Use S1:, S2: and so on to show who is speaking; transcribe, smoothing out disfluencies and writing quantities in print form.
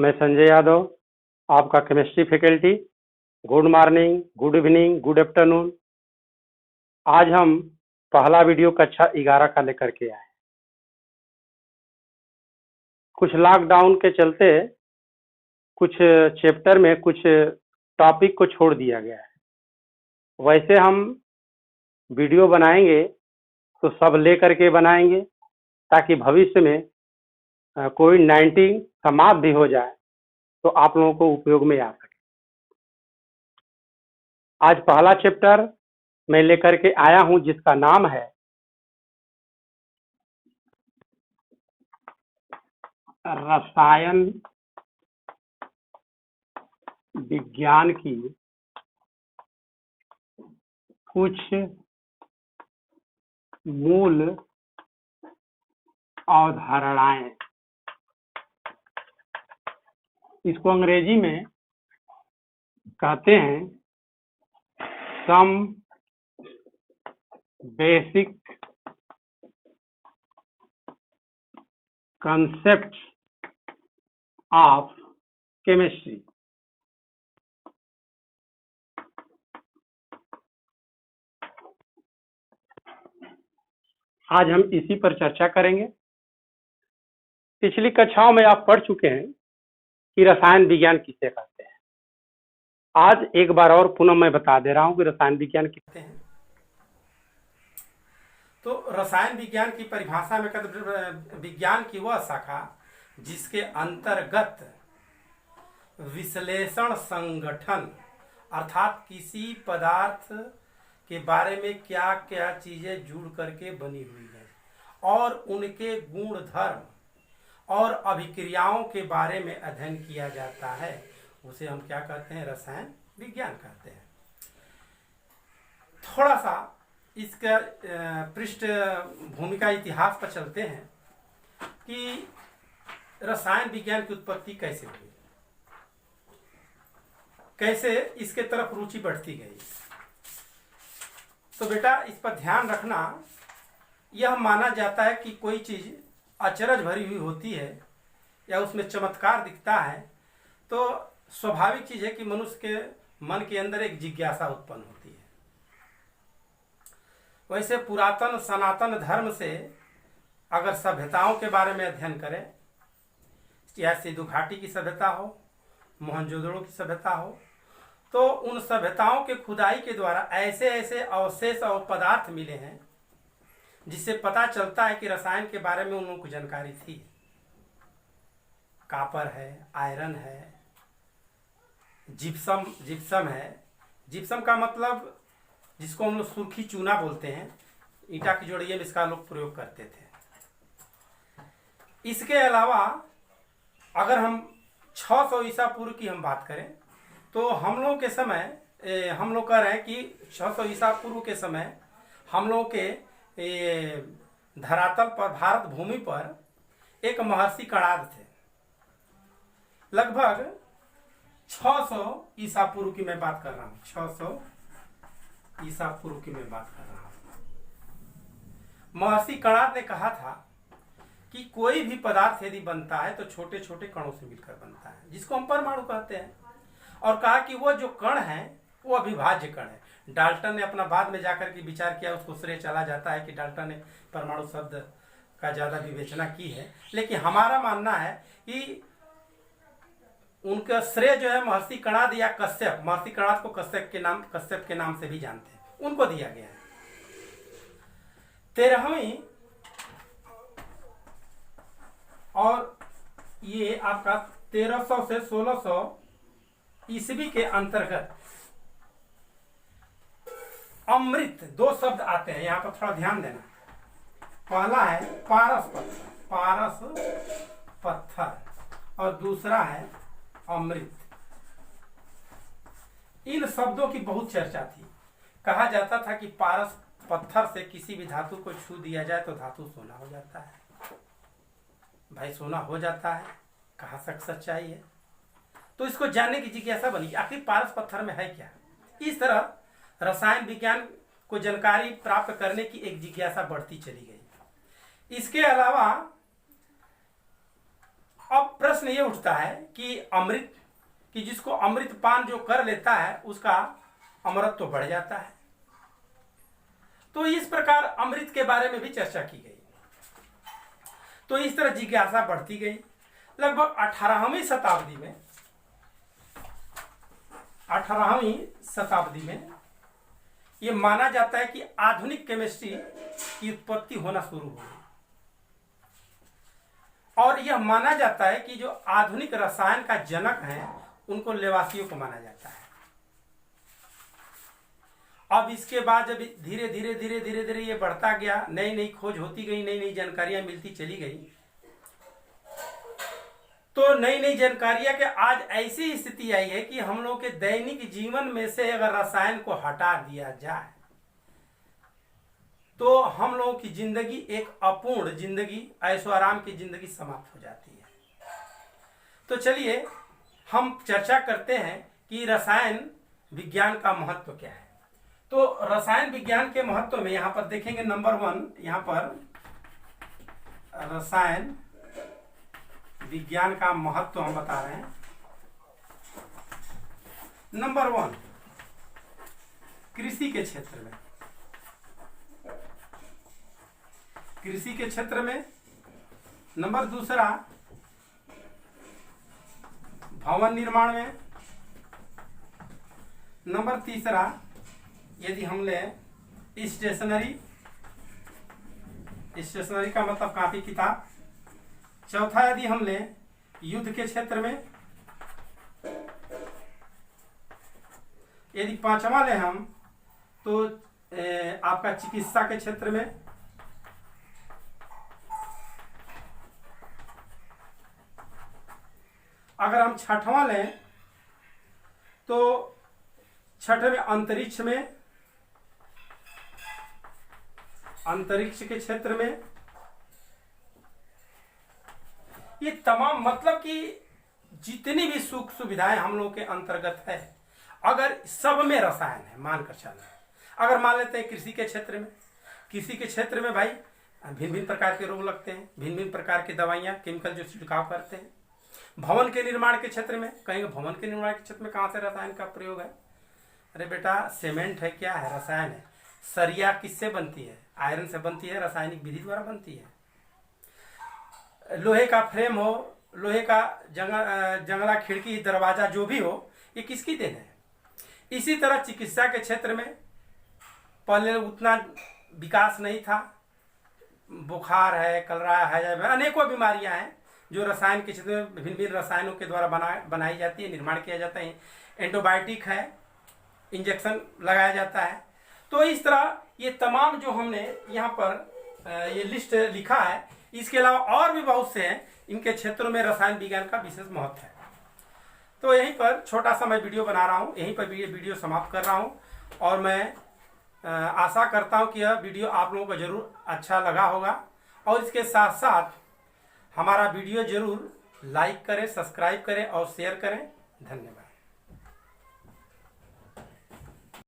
S1: मैं संजय यादव, आपका chemistry faculty. Good morning, good evening, good afternoon. आज हम पहला वीडियो कक्षा 11 का लेकर के आए। कुछ लॉकडाउन के चलते कुछ चैप्टर में कुछ टॉपिक को छोड़ दिया गया है। वैसे हम वीडियो बनाएंगे तो सब लेकर के बनाएंगे ताकि भविष्य में कोविड-19 समाप्त भी हो जाए तो आप लोगों को उपयोग में आ सके। आज पहला चैप्टर मैं लेकर के आया हूं जिसका नाम है रसायन विज्ञान की कुछ मूल अवधारणाएं। इसको अंग्रेजी में कहते हैं some basic concept of chemistry. आज हम इसी पर चर्चा करेंगे। पिछली कक्षाओं में आप पढ़ चुके हैं कि रसायन विज्ञान किसे कहते हैं। आज एक बार और पुनः मैं बता दे रहा हूं कि रसायन विज्ञान किसे हैं।
S2: तो रसायन विज्ञान की परिभाषा में कहते विज्ञान की वह शाखा जिसके अंतर्गत विश्लेषण संगठन अर्थात किसी पदार्थ के बारे में क्या क्या चीजें जुड़ करके बनी हुई है और उनके गुण धर्म और अभिक्रियाओं के बारे में अध्ययन किया जाता है, उसे हम क्या कहते हैं? रसायन विज्ञान कहते हैं। थोड़ा सा इसका पृष्ठभूमि का इतिहास पर चलते हैं कि रसायन विज्ञान की उत्पत्ति कैसे हुई, कैसे इसके तरफ रुचि बढ़ती गई। तो बेटा इस पर ध्यान रखना। यह माना जाता है कि कोई चीज अचरज भरी हुई होती है या उसमें चमत्कार दिखता है तो स्वाभाविक चीज है कि मनुष्य के मन के अंदर एक जिज्ञासा उत्पन्न होती है। वैसे पुरातन सनातन धर्म से अगर सभ्यताओं के बारे में अध्ययन करें, या सिंधु घाटी की सभ्यता हो, मोहनजोदड़ो की सभ्यता हो, तो उन सभ्यताओं के खुदाई के द्वारा ऐसे ऐसे अवशेष और पदार्थ मिले हैं जिससे पता चलता है कि रसायन के बारे में उन लोगों को जानकारी थी। कापर है, आयरन है, जिप्सम है। जिप्सम का मतलब जिसको हम लोग सुर्खी चूना बोलते हैं, ईंटा की जोड़िए में इसका लोग प्रयोग करते थे। इसके अलावा अगर हम 600 ईसा पूर्व की हम बात करें तो हम लोग के समय हम लोग कह रहे हैं कि 600 ईसा पूर्व के समय हम लोग के धरातल पर, भारत भूमि पर एक महर्षि कणाद थे। लगभग 600 ईसा पूर्व की मैं बात कर रहा हूँ। 600 ईसा पूर्व की मैं बात कर रहा हूँ। महर्षि कणाद ने कहा था कि कोई भी पदार्थ यदि बनता है तो छोटे छोटे कणों से मिलकर बनता है, जिसको हम परमाणु कहते हैं। और कहा कि वो जो कण है वो अविभाज्य कण है। डाल्टन ने अपना बाद में जाकर के विचार किया, उसको श्रेय चला जाता है कि डाल्टन ने परमाणु शब्द का ज्यादा विवेचना की है, लेकिन हमारा मानना है कि उनका श्रेय जो है महर्षि कणाद या कश्यप, महर्षि कणाद को कश्यप के नाम से भी जानते हैं, उनको दिया गया है। 13वीं और ये आपका 1300 से 1600 ईस्वी के अंतर्गत अमृत, दो शब्द आते हैं, यहां पर थोड़ा ध्यान देना। पहला है पारस पत्थर और दूसरा है अमृत। इन शब्दों की बहुत चर्चा थी। कहा जाता था कि पारस पत्थर से किसी भी धातु को छू दिया जाए तो धातु सोना हो जाता है। भाई सोना हो जाता है, कहां तक सच्चाई है? तो इसको जानने की जिज्ञासा बनी, आखिर पारस पत्थर में है क्या। इस तरह रसायन विज्ञान को जानकारी प्राप्त करने की एक जिज्ञासा बढ़ती चली गई। इसके अलावा अब प्रश्न ये उठता है कि अमृत, कि जिसको अमृत पान जो कर लेता है उसका अमरत्व तो बढ़ जाता है। तो इस प्रकार अमृत के बारे में भी चर्चा की गई। तो इस तरह जिज्ञासा बढ़ती गई। लगभग 18वीं शताब्दी में ये माना जाता है कि आधुनिक केमिस्ट्री की उत्पत्ति होना शुरू हो गई, और यह माना जाता है कि जो आधुनिक रसायन का जनक है उनको लेवासियों को माना जाता है। अब इसके बाद जब धीरे धीरे ये बढ़ता गया, नई नई खोज होती गई, नई नई जानकारियां मिलती चली गई, तो नई नई जानकारियां के आज ऐसी स्थिति आई है कि हम लोग के दैनिक जीवन में से अगर रसायन को हटा दिया जाए तो हम लोगों की जिंदगी एक अपूर्ण जिंदगी, ऐशो आराम की जिंदगी समाप्त हो जाती है। तो चलिए हम चर्चा करते हैं कि रसायन विज्ञान का महत्व क्या है। तो रसायन विज्ञान के महत्व में यहां पर देखेंगे नंबर 1, यहां पर रसायन विज्ञान का महत्व हम बता रहे हैं। नंबर 1 कृषि के क्षेत्र में, कृषि के क्षेत्र में। नंबर 2 भवन निर्माण में। नंबर 3 यदि हम ले स्टेशनरी, स्टेशनरी का मतलब कॉपी किताब। चौथा यदि हम ले युद्ध के क्षेत्र में। यदि 5वां ले हम तो आपका चिकित्सा के क्षेत्र में। अगर हम 6वां लें तो 6 में अंतरिक्ष में, अंतरिक्ष के क्षेत्र में। ये तमाम मतलब कि जितनी भी सुख सुविधाएं हम लोग के अंतर्गत है, अगर सब में रसायन है मानकर चलना है। अगर मान लेते हैं कृषि के क्षेत्र में, कृषि के क्षेत्र में भाई भिन्न भिन्न प्रकार के रोग लगते हैं, भिन्न भिन्न प्रकार की दवाइयां, केमिकल जो छिड़काव करते हैं। भवन के निर्माण के क्षेत्र में कहेंगे, भवन के निर्माण के क्षेत्र में कहाँ से रसायन का प्रयोग है? अरे बेटा सीमेंट है, क्या है? रसायन है। सरिया किससे बनती है? आयरन से बनती है, रासायनिक विधि द्वारा बनती है। लोहे का फ्रेम हो, लोहे का जंगला, खिड़की, दरवाजा जो भी हो, ये किसकी देन है? इसी तरह चिकित्सा के क्षेत्र में पहले उतना विकास नहीं था। बुखार है, कलरा है, अनेकों बीमारियां हैं जो रसायन के क्षेत्र में भिन्न भिन्न रसायनों के द्वारा बनाई जाती है, निर्माण किया जाता है। एंटीबायोटिक है, इंजेक्शन लगाया जाता है। तो इस तरह ये तमाम जो हमने यहाँ पर ये लिस्ट लिखा है, इसके अलावा और भी बहुत से हैं, इनके क्षेत्रों में रसायन विज्ञान का विशेष महत्व है। तो यहीं पर छोटा सा मैं वीडियो बना रहा हूँ, यहीं पर ये वीडियो समाप्त कर रहा हूँ, और मैं आशा करता हूँ कि यह वीडियो आप लोगों को जरूर अच्छा लगा होगा। और इसके साथ साथ हमारा वीडियो जरूर लाइक करें, सब्सक्राइब करें और शेयर करें। धन्यवाद।